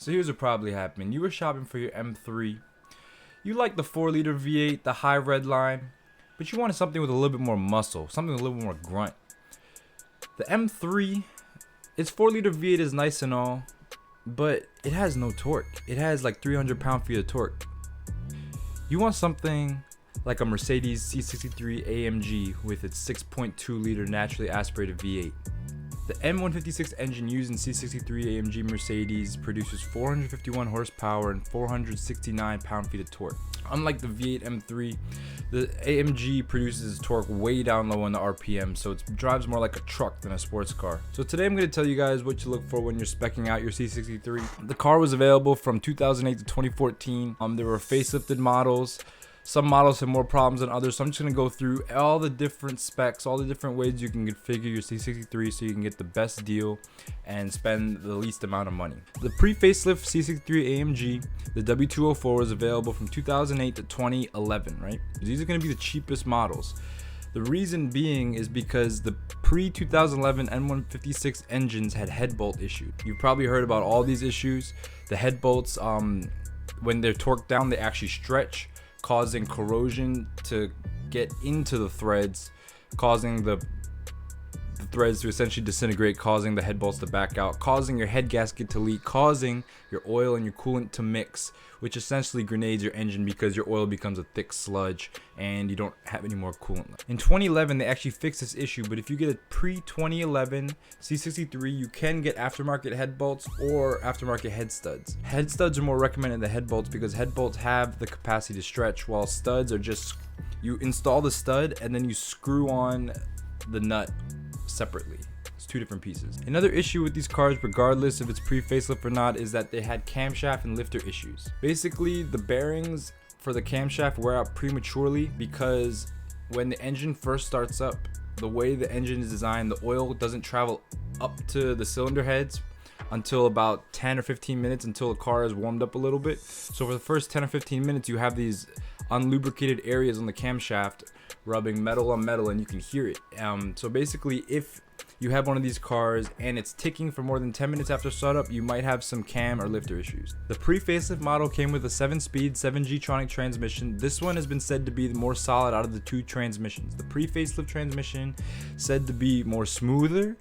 So here's what probably happened. You were shopping for your M3. You like the 4-liter V8, the high red line, but you wanted something with a little bit more muscle, something with a little bit more grunt. The M3, its 4-liter V8 is nice and all, but it has no torque. It has like 300 pound-feet of torque. You want something like a Mercedes C63 AMG with its 6.2-liter naturally aspirated V8. The M156 engine used in C63 AMG Mercedes produces 451 horsepower and 469 pound-feet of torque. Unlike the V8 M3, the AMG produces torque way down low on the RPM, so it drives more like a truck than a sports car. So today I'm going to tell you guys what you look for when you're speccing out your C63. The car was available from 2008 to 2014. There were facelifted models. Some models have more problems than others, so I'm just going to go through all the different specs, all the different ways you can configure your C63 so you can get the best deal and spend the least amount of money. The pre-facelift C63 AMG, the W204, was available from 2008 to 2011, right? These are going to be the cheapest models. The reason being is because the pre-2011 M156 engines had head bolt issues. You've probably heard about all these issues. The head bolts, when they're torqued down, they actually stretch, causing corrosion to get into the threads, causing the threads to essentially disintegrate, causing the head bolts to back out, causing your head gasket to leak, causing your oil and your coolant to mix, which essentially grenades your engine because your oil becomes a thick sludge and you don't have any more coolant left. In 2011, they actually fixed this issue, but if you get a pre-2011 C63, you can get aftermarket head bolts or aftermarket head studs. Head studs are more recommended than head bolts because head bolts have the capacity to stretch, while studs are just, you install the stud and then you screw on the nut separately. It's two different pieces. Another issue with these cars, regardless if it's pre-facelift or not, is that they had camshaft and lifter issues. Basically, the bearings for the camshaft wear out prematurely because when the engine first starts up, the way the engine is designed, the oil doesn't travel up to the cylinder heads until about 10 or 15 minutes, until the car is warmed up a little bit. So for the first 10 or 15 minutes, you have these unlubricated areas on the camshaft rubbing metal on metal, and you can hear it. So basically, if you have one of these cars and it's ticking for more than 10 minutes after startup, you might have some cam or lifter issues. The pre-facelift model came with a 7-speed 7G-tronic transmission. This one has been said to be the more solid out of the two transmissions. The pre-facelift transmission said to be more smoother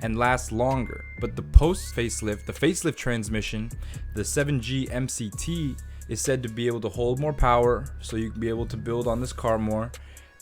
and last longer, but the post-facelift, the facelift transmission, the 7G MCT, is said to be able to hold more power, so you can be able to build on this car more.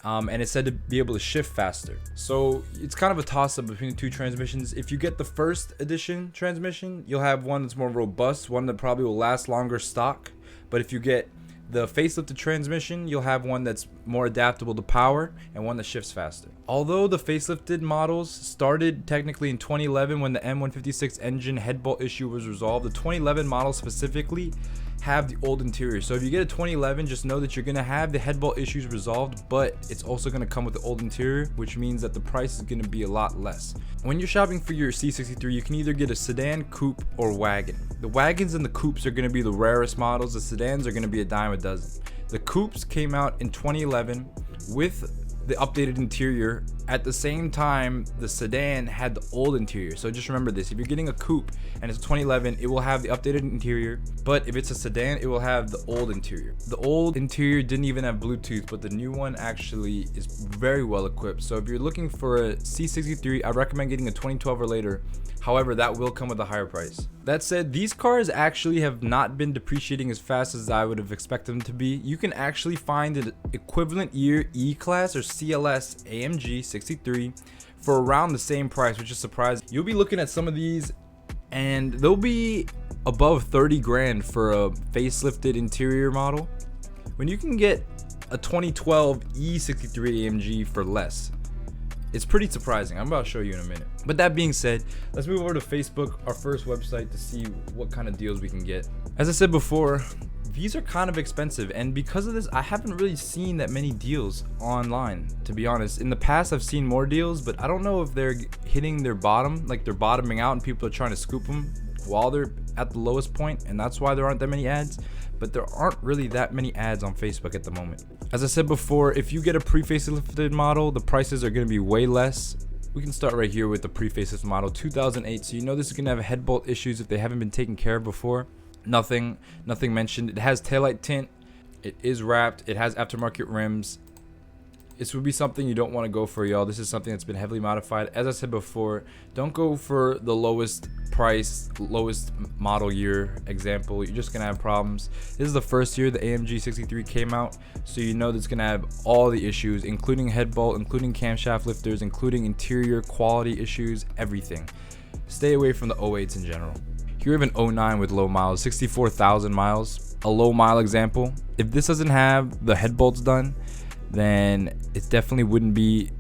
And it's said to be able to shift faster. So it's kind of a toss-up between the two transmissions. If you get the first edition transmission, you'll have one that's more robust, one that probably will last longer stock. But if you get the facelifted transmission, you'll have one that's more adaptable to power and one that shifts faster. Although the facelifted models started technically in 2011 when the M156 engine head bolt issue was resolved, the 2011 models specifically have the old interior. So if you get a 2011, just know that you're going to have the head bolt issues resolved, but it's also going to come with the old interior, which means that the price is going to be a lot less. When you're shopping for your C63, you can either get a sedan, coupe, or wagon. The wagons and the coupes are going to be the rarest models. The sedans are going to be a dime a dozen. The coupes came out in 2011 with the updated interior. At the same time, the sedan had the old interior. So just remember this: if you're getting a coupe and it's 2011, it will have the updated interior, but if it's a sedan, it will have the old interior. The old interior didn't even have Bluetooth, but the new one actually is very well equipped. So if you're looking for a C63, I recommend getting a 2012 or later. However, that will come with a higher price. That said, these cars actually have not been depreciating as fast as I would have expected them to be. You can actually find an equivalent year E-Class or CLS AMG 63 for around the same price, which is surprising. You'll be looking at some of these and they'll be above 30 grand for a facelifted interior model, when you can get a 2012 E63 AMG for less. It's pretty surprising. I'm about to show you in a minute. But that being said, let's move over to Facebook, our first website, to see what kind of deals we can get. As I said before, these are kind of expensive, and because of this, I haven't really seen that many deals online, to be honest. In the past, I've seen more deals, but I don't know if they're hitting their bottom, like they're bottoming out and people are trying to scoop them while they're at the lowest point, and that's why there aren't that many ads. But there aren't really that many ads on Facebook at the moment. As I said before, if you get a pre-facelifted model, the prices are going to be way less. We can start right here with the pre-facelift model 2008. So you know this is going to have head bolt issues if they haven't been taken care of before. Nothing mentioned. It has taillight tint. It is wrapped. It has aftermarket rims. This would be something you don't want to go for, y'all. This is something that's been heavily modified. As I said before, don't go for the lowest price, lowest model year example. You're just gonna have problems. This is the first year the AMG 63 came out, so you know that's gonna have all the issues, including head bolt, including camshaft lifters, including interior quality issues, everything. Stay away from the 08s in general. Here we have an 09 with low miles, 64,000 miles. A low mile example. If this doesn't have the head bolts done, then it definitely wouldn't be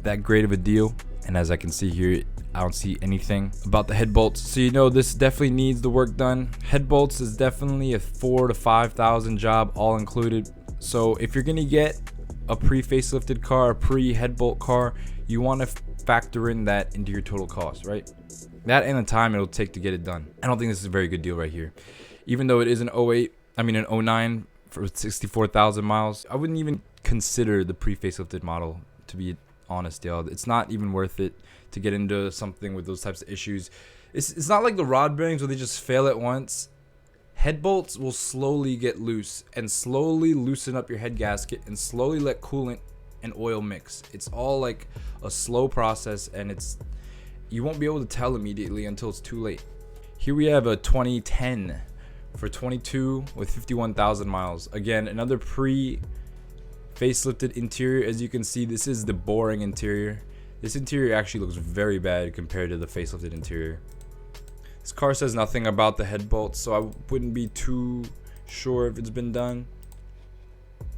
that great of a deal. And as I can see here, I don't see anything about the head bolts, so you know this definitely needs the work done. Head bolts is definitely a 4,000 to 5,000 job, all included. So if you're gonna get a pre-facelifted car, a pre-head bolt car, you want to factor in that into your total cost, right? That and the time it'll take to get it done. I don't think this is a very good deal right here. Even though it is an 09 for 64,000 miles, I wouldn't even consider the pre-facelifted model, to be honest, y'all. It's not even worth it to get into something with those types of issues. It's not like the rod bearings where they just fail at once. Head bolts will slowly get loose and slowly loosen up your head gasket and slowly let coolant and oil mix. It's all like a slow process, and you won't be able to tell immediately until it's too late. Here we have a 2010 for 22 with 51,000 miles. Again, another facelifted interior. As you can see, this is the boring interior. This interior actually looks very bad compared to the facelifted interior. This car says nothing about the head bolts, so I wouldn't be too sure if it's been done.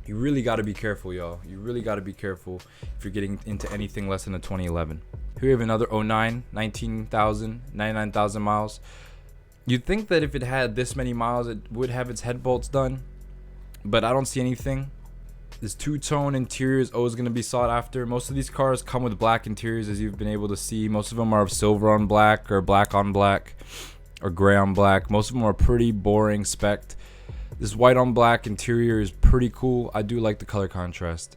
You really got to be careful, y'all. You really got to be careful if you're getting into anything less than a 2011. Here we have another 09, 99,000 miles. You'd think that if it had this many miles, it would have its head bolts done, but I don't see anything. This two-tone interior is always going to be sought after. Most of these cars come with black interiors, as you've been able to see. Most of them are silver on black or black on black or gray on black. Most of them are pretty boring spec. This white on black interior is pretty cool. I do like the color contrast.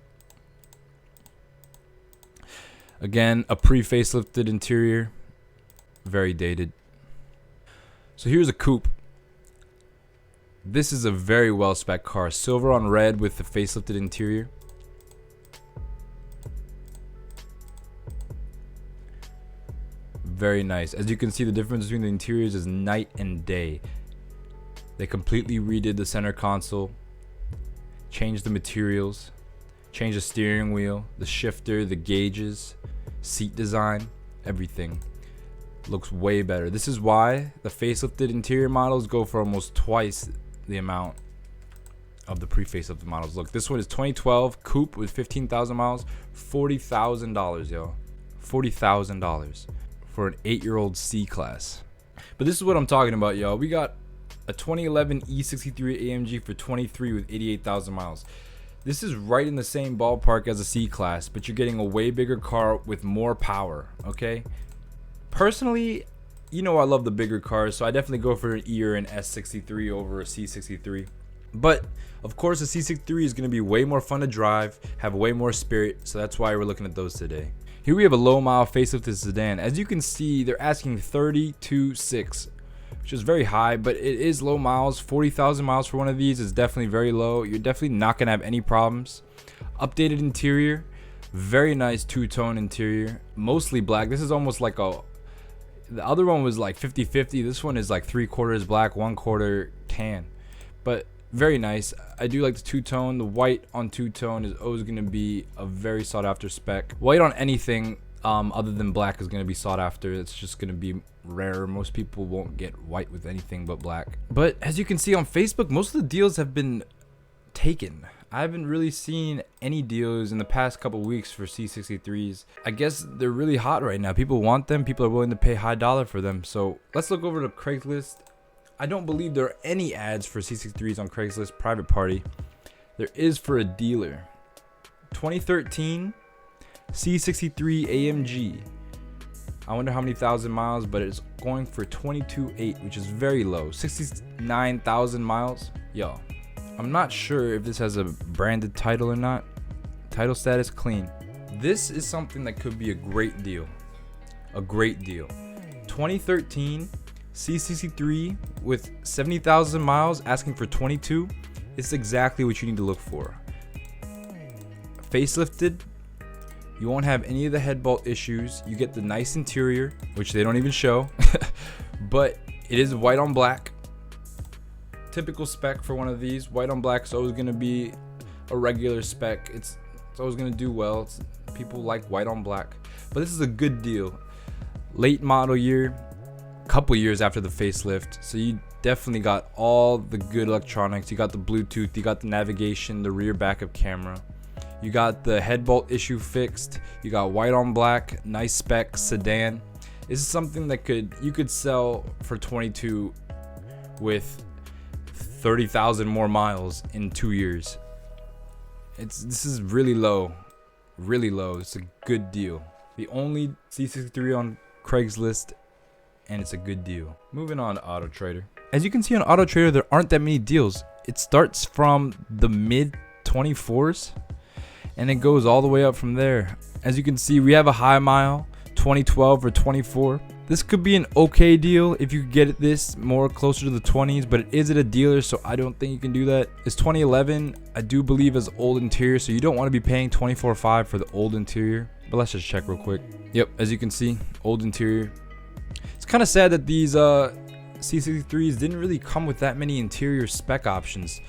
Again, a pre-facelifted interior, very dated. So here's a coupe. This is a very well spec car, silver on red with the facelifted interior. Very nice. As you can see, the difference between the interiors is night and day. They completely redid the center console, changed the materials, changed the steering wheel, the shifter, the gauges, seat design, everything. Looks way better. This is why the facelifted interior models go for almost twice the amount of the pre-facelifted models. Look, this one is 2012 coupe with 15,000 miles, $40,000, yo. $40,000 for an 8-year-old C-Class. But this is what I'm talking about, y'all. We got a 2011 C63 AMG for 23 with 88,000 miles. This is right in the same ballpark as a C-Class, but you're getting a way bigger car with more power, okay? Personally, you know I love the bigger cars, so I definitely go for an E or an S63 over a C63. But, of course, the C63 is going to be way more fun to drive, have way more spirit, so that's why we're looking at those today. Here we have a low-mile facelifted sedan. As you can see, they're asking $32,600, which is very high, but it is low miles. 40,000 miles for one of these is definitely very low. You're definitely not going to have any problems. Updated interior, very nice two-tone interior, mostly black. This is almost like the other one was like 50-50. This one is like 3/4 black, 1/4 tan. But very nice. I do like the two-tone. The white on two-tone is always going to be a very sought-after spec. White on anything other than black is going to be sought after. It's just going to be rare. Most people won't get white with anything but black. But as you can see on Facebook, most of the deals have been taken. I haven't really seen any deals in the past couple weeks for C63s. I guess they're really hot right now. People want them. People are willing to pay high dollar for them. So let's look over to Craigslist. I don't believe there are any ads for C63s on Craigslist private party. There is for a dealer. 2013 C63 AMG. I wonder how many thousand miles, but it's going for 22,800, which is very low. 69,000 miles. Yo, I'm not sure if this has a branded title or not. Title status clean. This is something that could be a great deal. A great deal. 2013 C63 with 70,000 miles asking for 22, it's exactly what you need to look for. Facelifted, you won't have any of the head bolt issues. You get the nice interior, which they don't even show, but it is white on black. Typical spec for one of these. White on black is always going to be a regular spec. It's always going to do well. People like white on black, but this is a good deal. Late model year, couple years after the facelift, so you definitely got all the good electronics. You got the Bluetooth, you got the navigation, the rear backup camera, you got the head bolt issue fixed, you got white on black, nice spec sedan. This is something that you could sell for 22 with 30,000 more miles in 2 years. This is really low, really low. It's a good deal. The only C63 on Craigslist, and it's a good deal. Moving on to Auto Trader. As you can see on Auto Trader, there aren't that many deals. It starts from the mid 24s and it goes all the way up from there. As you can see, we have a high mile 2012 or 24. This could be an okay deal if you get this more closer to the 20s, but it is at a dealer, so I don't think you can do that. It's 2011, I do believe, is old interior, so you don't want to be paying $24,500 for the old interior. But let's just check real quick. Yep, as you can see, old interior. It's kind of sad that these C63s didn't really come with that many interior spec options.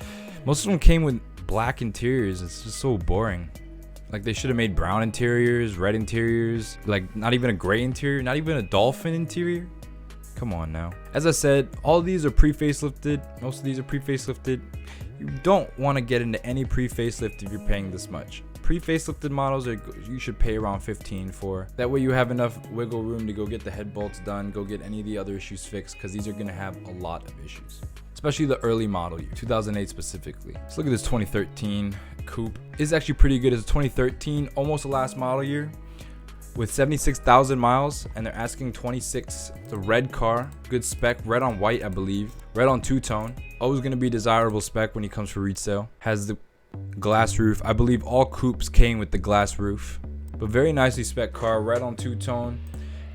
Most of them came with black interiors. It's just so boring. Like, they should have made brown interiors, red interiors, like not even a gray interior, not even a dolphin interior. Come on now. As I said, all of these are pre-facelifted. Most of these are pre-facelifted. You don't want to get into any pre-facelift if you're paying this much. Pre-facelifted models you should pay around 15 for. That way you have enough wiggle room to go get the head bolts done, go get any of the other issues fixed, because these are going to have a lot of issues. Especially the early model year, 2008 specifically. Let's look at this 2013 coupe. It's actually pretty good. It's a 2013, almost the last model year, with 76,000 miles, and they're asking 26. It's a red car, good spec, red on white, I believe, red on two-tone. Always going to be desirable spec when it comes for resale. Has the glass roof. I believe all coupes came with the glass roof, but very nicely spec car, red on two-tone.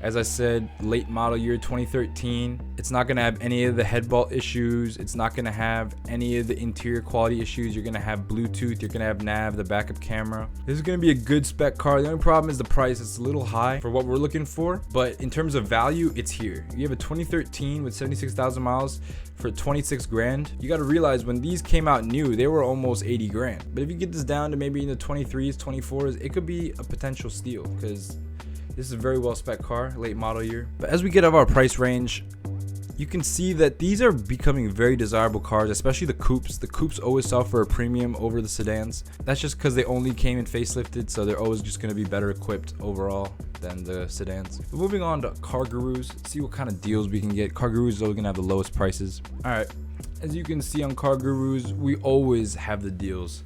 As I said, late model year 2013. It's not going to have any of the head bolt issues. It's not going to have any of the interior quality issues. You're going to have Bluetooth. You're going to have nav, the backup camera. This is going to be a good spec car. The only problem is the price. It's a little high for what we're looking for, but in terms of value, it's here. You have a 2013 with 76,000 miles for 26 grand. You got to realize when these came out new, they were almost 80 grand. But if you get this down to maybe in the 23s, 24s, it could be a potential steal, because this is a very well spec car, late model year. But as we get out of our price range, you can see that these are becoming very desirable cars, especially the coupes. The coupes always sell for a premium over the sedans. That's just because they only came in facelifted, so they're always just going to be better equipped overall than the sedans. But moving on to Car Gurus, see what kind of deals we can get. Car Gurus is always going to have the lowest prices. All right, as you can see on Car Gurus, we always have the deals.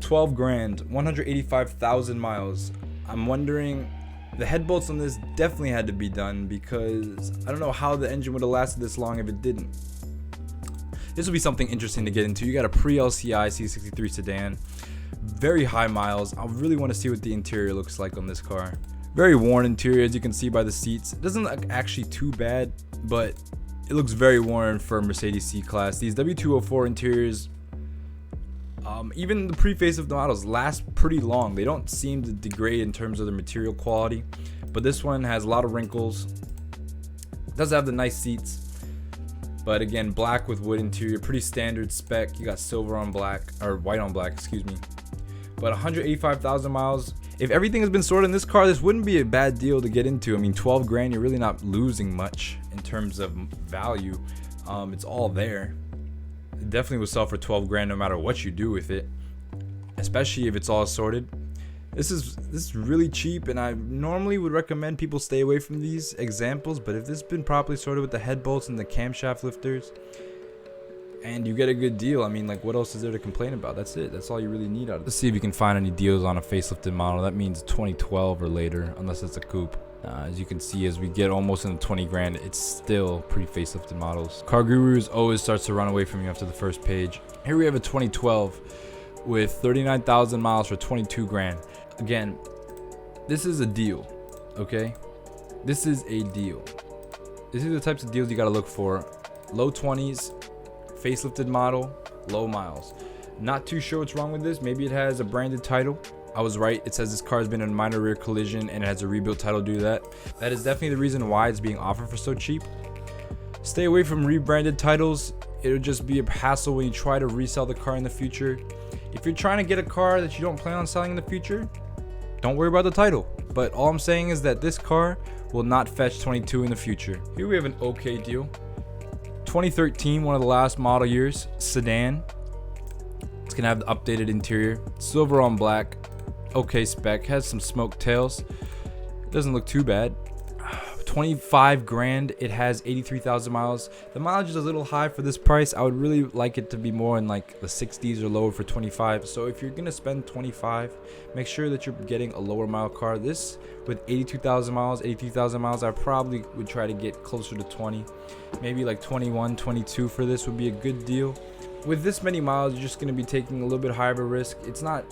12 grand, 185,000 miles. I'm wondering, the head bolts on this definitely had to be done, because I don't know how the engine would have lasted this long if it didn't. This will be something interesting to get into. You got a pre-LCI C63 sedan, very high miles. I really want to see what the interior looks like on this car. Very worn interior, as you can see by the seats. It doesn't look actually too bad, but it looks very worn for a Mercedes C-Class. These W204 interiors, even the pre-facelift models, last pretty long. They don't seem to degrade in terms of the material quality, but this one has a lot of wrinkles. It does have the nice seats, but again, black with wood interior, pretty standard spec. You got silver on black, or white on black, excuse me. But 185,000 miles. If everything has been sorted in this car, this wouldn't be a bad deal to get into. I mean, 12 grand, you're really not losing much in terms of value. It's all there. It definitely will sell for 12 grand no matter what you do with it, especially if it's all sorted. This is really cheap, and I normally would recommend people stay away from these examples, but if this has been properly sorted with the head bolts and the camshaft lifters, and you get a good deal, I mean, like, what else is there to complain about? That's it. That's all you really need out of it. Let's see if you can find any deals on a facelifted model. That means 2012 or later, unless it's a coupe. As you can see, as we get almost in the 20 grand, it's still pre-facelifted models. Car Gurus always starts to run away from you after the first page. Here we have a 2012 with 39,000 miles for 22 grand. Again, this is a deal, okay? This is a deal. These are the types of deals you gotta look for. Low 20s, facelifted model, low miles. Not too sure what's wrong with this. Maybe it has a branded title. I was right. It says this car has been in a minor rear collision and it has a rebuilt title due to that. That is definitely the reason why it's being offered for so cheap. Stay away from rebranded titles. It'll just be a hassle when you try to resell the car in the future. If you're trying to get a car that you don't plan on selling in the future, don't worry about the title. But all I'm saying is that this car will not fetch 22 in the future. Here we have an okay deal. 2013, one of the last model years, sedan. It's gonna have the updated interior, silver on black, okay spec, has some smoked tails. Doesn't look too bad. 25 grand. It has 83,000 miles. The mileage is a little high for this price. I would really like it to be more in like the 60s or lower for 25. So if you're gonna spend 25, make sure that you're getting a lower mile car. This with 82,000 miles, 83,000 miles, I probably would try to get closer to 20, maybe like 21, 22 for this would be a good deal. With this many miles, you're just gonna be taking a little bit higher of a risk. It's not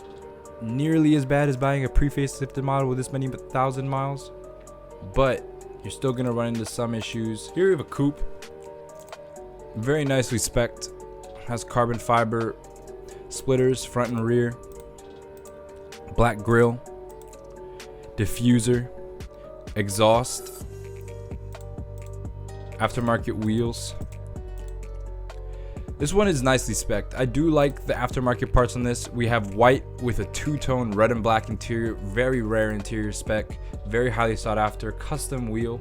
nearly as bad as buying a pre-facelifted model with this many thousand miles, but you're still gonna run into some issues. Here we have a coupe, very nicely spec'd, has carbon fiber splitters front and rear, black grille, diffuser, exhaust, aftermarket wheels. This one is nicely spec'd. I do like the aftermarket parts on this. We have white with a two-tone red and black interior, very rare interior spec, very highly sought after, custom wheel.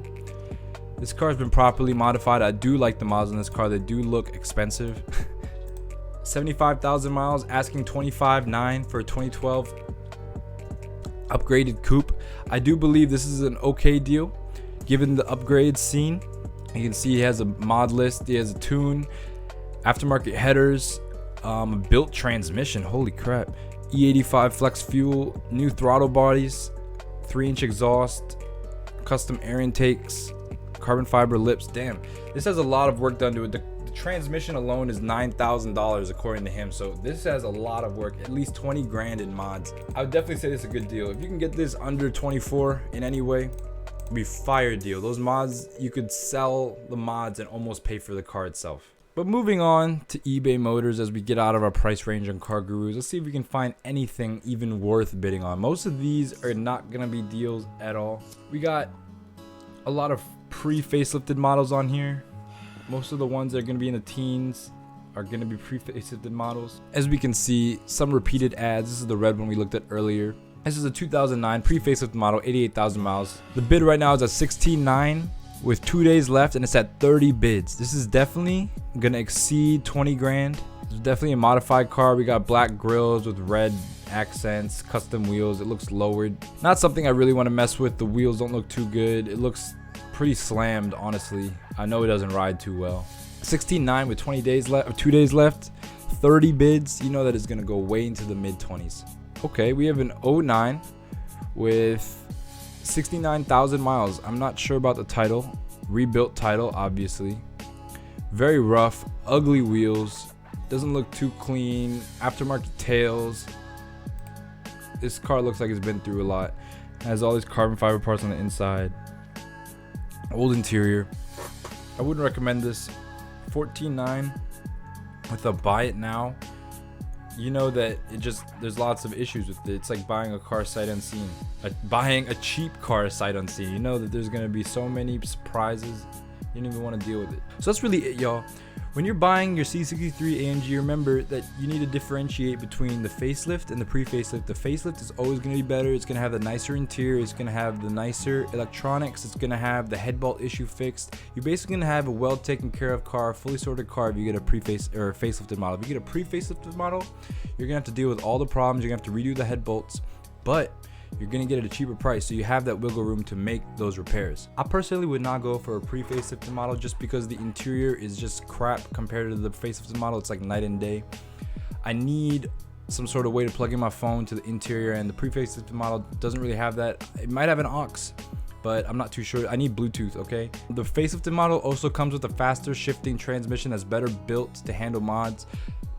This car has been properly modified. I do like the miles on this car. They do look expensive. 75,000 miles, asking 25,900 for a 2012 upgraded coupe. I do believe this is an okay deal given the upgrades seen. You can see he has a mod list, he has a tune, aftermarket headers, built transmission, holy crap, E85 flex fuel, new throttle bodies, 3-inch exhaust, custom air intakes, carbon fiber lips. Damn, this has a lot of work done to it. The transmission alone is $9,000 according to him, so this has a lot of work, at least 20 grand in mods. I would definitely say this is a good deal. If you can get this under 24 in any way, it'd be a fire deal. Those mods, you could sell the mods and almost pay for the car itself. But moving on to eBay Motors as we get out of our price range on Car Gurus, let's see if we can find anything even worth bidding on. Most of these are not gonna be deals at all. We got a lot of pre-facelifted models on here. Most of the ones that are gonna be in the teens are gonna be pre-facelifted models. As we can see, some repeated ads. This is the red one we looked at earlier. This is a 2009 pre-facelifted model, 88,000 miles. The bid right now is at $16,900. With 2 days left and it's at 30 bids. This is definitely gonna exceed 20 grand. It's definitely a modified car. We got black grills with red accents, custom wheels. It looks lowered. Not something I really want to mess with. The wheels don't look too good. It looks pretty slammed, honestly. I know it doesn't ride too well. 16.9 with 20 days left, or 2 days left, 30 bids. You know that it's gonna go way into the mid 20s. Okay, we have an 09 with 69,000 miles. I'm not sure about the title. Rebuilt title, obviously. Very rough, ugly wheels. Doesn't look too clean. Aftermarket tails. This car looks like it's been through a lot. Has all these carbon fiber parts on the inside. Old interior. I wouldn't recommend this. 14.9 with a buy it now. You know that there's lots of issues with it. It's like buying a car sight unseen. Buying a cheap car sight unseen. You know that there's gonna be so many surprises. You don't even want to deal with it. So that's really it, y'all. When you're buying your C63 AMG, remember that you need to differentiate between the facelift and the pre-facelift. The facelift is always going to be better. It's going to have the nicer interior. It's going to have the nicer electronics. It's going to have the head bolt issue fixed. You're basically going to have a well taken care of car, fully sorted car if you get a pre-face or a facelifted model. If you get a pre-facelifted model, you're going to have to deal with all the problems. You're going to have to redo the head bolts, but you're going to get it at a cheaper price, so you have that wiggle room to make those repairs. I personally would not go for a pre-facelifted model just because the interior is just crap compared to the facelifted model. It's like night and day. I need some sort of way to plug in my phone to the interior, and the pre-facelifted model doesn't really have that. It might have an aux, but I'm not too sure. I need Bluetooth, okay? The facelifted model also comes with a faster shifting transmission that's better built to handle mods.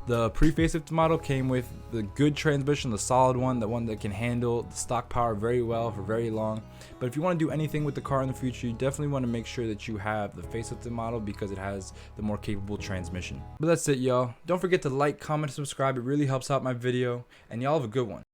The pre-facelift model came with the good transmission, the solid one, the one that can handle the stock power very well for very long. But if you want to do anything with the car in the future, you definitely want to make sure that you have the facelifted model because it has the more capable transmission. But that's it, y'all. Don't forget to like, comment, and subscribe. It really helps out my video, and y'all have a good one.